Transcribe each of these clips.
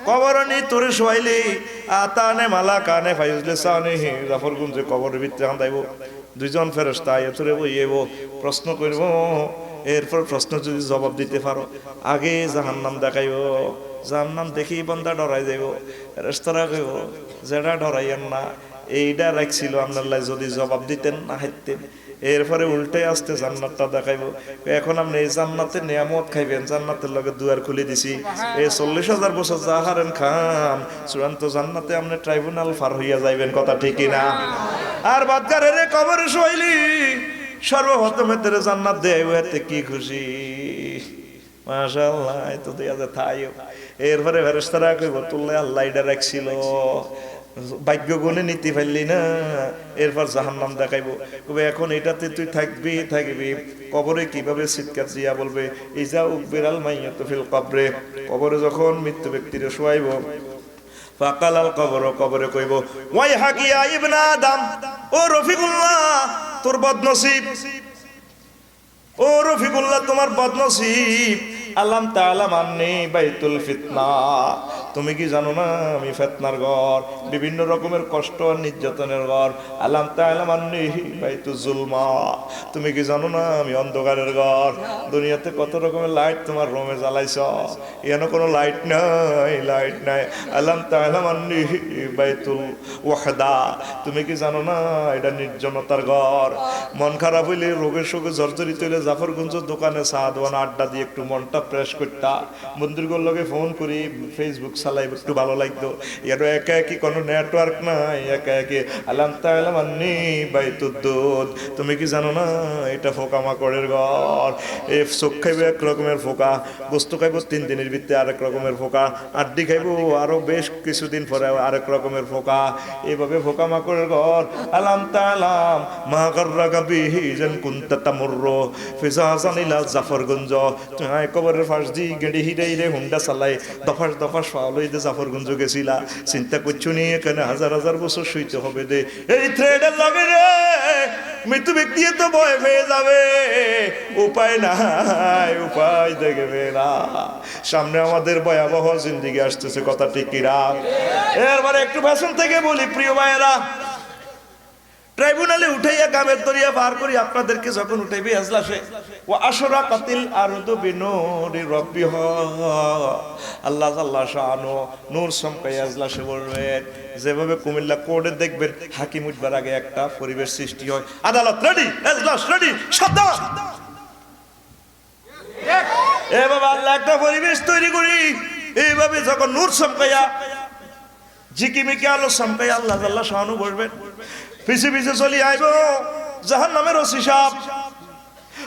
কবরনি তোরে শোয়াইলি আতানে মালা কানে ফাইজলে সানি জাফরগঞ্জে কবরের ভিতরে আন্দাইব দুইজন ফেরেশতা আইয়া তোরে বইয়েব প্রশ্ন করব এরপর প্রশ্ন যদি জবাব দিতে পারো আগে জাহান্নাম দেখাইব জাহান্নাম দেখি বান্দা ডরাই যাইব ফেরেশতারা কইব যেটা ডরাইয়েন না এইটা রাখছিল আপনার লাই যদি জবাব দিতেন না হাইতেন এরপরে উল্টে আসতে জান্নাতটা দেখাইব এখন আপনি এই জান্নাতের নিয়ামত খাইবেন জান্নাতের লগে দুয়ার খুলে দিছি এই 40,000 বছর যাহারেন খান চূড়ান্ত জান্নাতে আপনি ট্রাইব্যুনাল পার হইয়া যাইবেন কথা ঠিক না আর বাদগারের কবরে শোয়াইলি সর্বপ্রথমে তোর জান্নাত দেয় এতে কি খুশি মাশাআল্লাহ তো দেয়া যায় তাই এরপরে ফেরেশতারা কইব তুললে আল্লাহ এটা রাখছিল ভাগ্য গুণে নিতে পারলি না এরপর জাহান্নাম দেখাইবো কবে এখন এটাতে তুই থাকবি কবরে কিভাবে চিৎকার দিয়া বলবে ইজা উকবিরাল মাইয়াতু ফিল কবরে কবরে যখন মৃত্যু ব্যক্তিরে শোয়াইব ফাকালাল কবরে কইব ওয়াই হাকিয়া ইবনে আদম ও রফিকুল্লাহ তোর বদনসিব ও রফিকুল্লাহ তোমার বদনসিব আল্লাম তাআলাম আন্নি বাইতুল ফিতনা তুমি কি জানো না আমি ফিতনার ঘর বিভিন্ন রকমের কষ্ট আর নির্যাতনের ঘর আল্লাম তাআলাম আন্নি বাইতুল জুলমা তুমি কি জানো না আমি অন্ধকারের ঘর দুনিয়াতে কত রকমের লাইট তোমার রুমে জ্বালাইছো এখানে কোনো লাইট নাই আল্লাম তাআলাম আন্নি বাইতুল ওয়াহদা তুমি কি জানো না এটা নির্জনতার ঘর মন খারাপ হইলে রোগের শোকে জর্জরিত হইলে জাফরগঞ্জ দোকানে চা দোকানে আড্ডা দিয়ে একটু মনটা ফ্রেশ করতা বন্ধুগুলোর লগে ফোন করি ফেসবুক চালাই একটু ভালো লাগতো এর একা একই কোনো নেটওয়ার্ক নাই একা একই আল্লাম তাআলাম আন্নি বাইতুদ দুদ তুমি কি জানো না এটা পোকামাকড়ের ঘর এই চোখ খাইবো এক রকমের পোকা বস্তু খাইবো 3 দিনের ভিতরে আরেক রকমের পোকা আড্ডি খাইবো আরো বেশ কিছুদিন পরে আরেক রকমের পোকা এইভাবে পোকামাকড়ের ঘর আল্লাম তাআলাম মা গাররাকা বিহি জান কুনতা তামুররু ফিজাজান ইলা জাফরগঞ্জ তুই কবরের ফাঁস দি গেড়ি হিরে হুন্ডা চালাই দফাস ফাওলই দে জাফরগঞ্জ গেছিলা চিন্তা করছো নি এখানে হাজার বছর শুইতে হবে দে এই থ্রেডের লগে রে মৃত্যু ব্যক্তি তো ভয় পেয়ে যাবে উপায় দেখবে না সামনে আমাদের ভয়াবহ জিন্দেগি আসতেছে কথা ঠিক কিনা এরপরে একটু ভাষণ থেকে বলি প্রিয় ভাইয়েরা ট্রাইব্যুনালে উঠাইয়া গামের দরিয়া পার করি আপনাদেরকে যখন উঠাইবে আজলাসে ও আশরা কাতিল আরদু বিনুরি রাব্বিহা আল্লাহ শানু নূর চমকাই আজলাসে বলবেন যেভাবে কুমিল্লা কোর্টে দেখবেন হাকিম উঠবার আগে একটা পরিবেশ সৃষ্টি হয় আদালত রেডি আজলাস রেডি সাদা এ বাবা আল্লাহ একটা পরিবেশ তৈরি করি এইভাবে যখন নূর চমকাইয়া ঝিকিমিকি আলো চমকাইয়া আল্লাহ শানু বলবেন পিছে চলি আইব জাহান্নামের ওসি সাহেব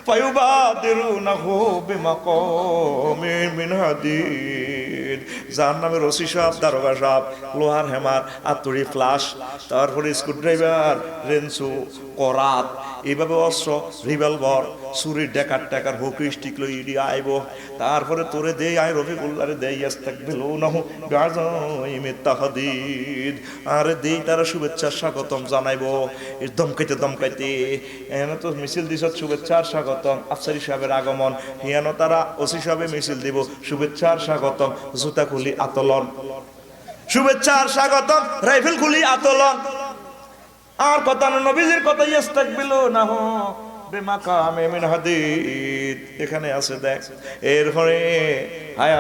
ফায়ুবাদিরুনাহু বিমাকামিন মিন হাদিদ জাহান্নামের ওসি সাহেব দারোগা সাহেব লোহার হেমার আতুরি ফ্লাশ তারপরে স্ক্রুড্রাইভার রেনসু করাত এইভাবে অস্ত্র রিভলভার ছুরি টাকার হুকি স্টিক লই ইডি আইব তারপরে তোরে দেই আই রফিকুল্লাহরে দেই ইস্তাকবিলুনাহু বিআযাইমিত তাহদিদ আরে দেই তারা শুভেচ্ছা স্বাগতম জানাইবো এই দমকাইতে এনে তো মিছিল দিছত শুভেচ্ছার স্বাগতম আফসারি সাহেবের আগমন হিয়ানো তারা ওসি সাহেবে মিছিল দিব শুভেচ্ছার স্বাগতম জুতা খুলি আতলন শুভেচ্ছার স্বাগতম রাইফেল খুলি আতলন আর কথা নবীজির কথা ইস্তাকবিলুনাহু বিমাকামিন মিন হাদিদ এখানে আছে দেখ এরপরে হায়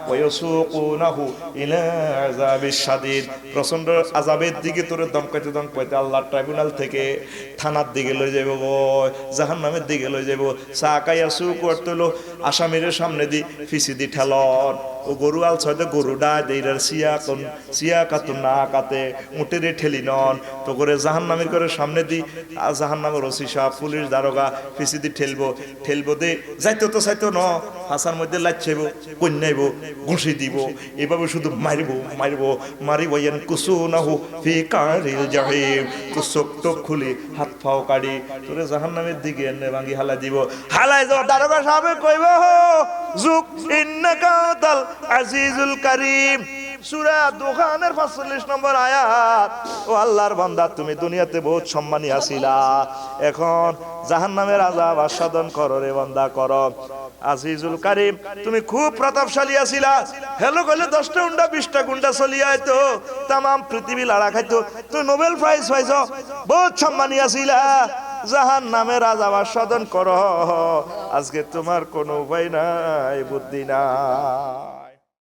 ওয়াসুকুনাহু ইলা আযাবিশ শাদীদ প্রচন্ড আযাবের দিকে তোরে দমকাইতে আল্লাহর ট্রাইব্যুনাল থেকে থানার দিকে লই যাইব জাহান্নামের দিকে লই যাইব সাকাইয়া সু করতেলো আসামির সামনে দি ফিসি দি ঠেলন ও গরু আল ছয়তে গরু ডা দেইরার সিয়া কাতুন না কাতে উটেরে ঠেলি নন তো করে জাহান্নামের করে সামনে দি জাহান্নামের ওসি সাহেব পুলিশ দারোগা ফিসি দি ঠেলবো দে যাইতো তো চাইতো ন হাসার মধ্যে লাচ্ছাইব কন্যাইব ঘুষি দিব এভাবে শুধু মারিব ইয়ান কুসুনাহু ফি কারিল জাহিম তো চোখ টোক খুলি হাত ফাও কাড়ি তোরে জাহান্নামের দিকে এনে ভাঙি হালাই দিব হালাই যাও দারোগা সাহেব কইব যুক ইন্নাকা তাল আজিজুল কারীম সূরা দুখানের 45 নম্বর আয়াত ও আল্লাহর বান্দা তুমি দুনিয়াতে বহুত সম্মানী আছিলা এখন জাহান্নামের আযাব আস্বাদন করো রে বান্দা করো আজিজুল কারিম তুমি খুব প্রতাপশালী আছিলা হেলো কইলে 10টা গুন্ডা 20টা গুন্ডা চলিয়া আইতো তাম পৃথিবী লড়া খাইতো তুমি নোবেল প্রাইজ পাইছো বহুত সম্মানী আছিলা জাহান্নামের আযাব আস্বাদন করো আজকে তোমার কোনো উপায় নাই বুদ্ধি নাই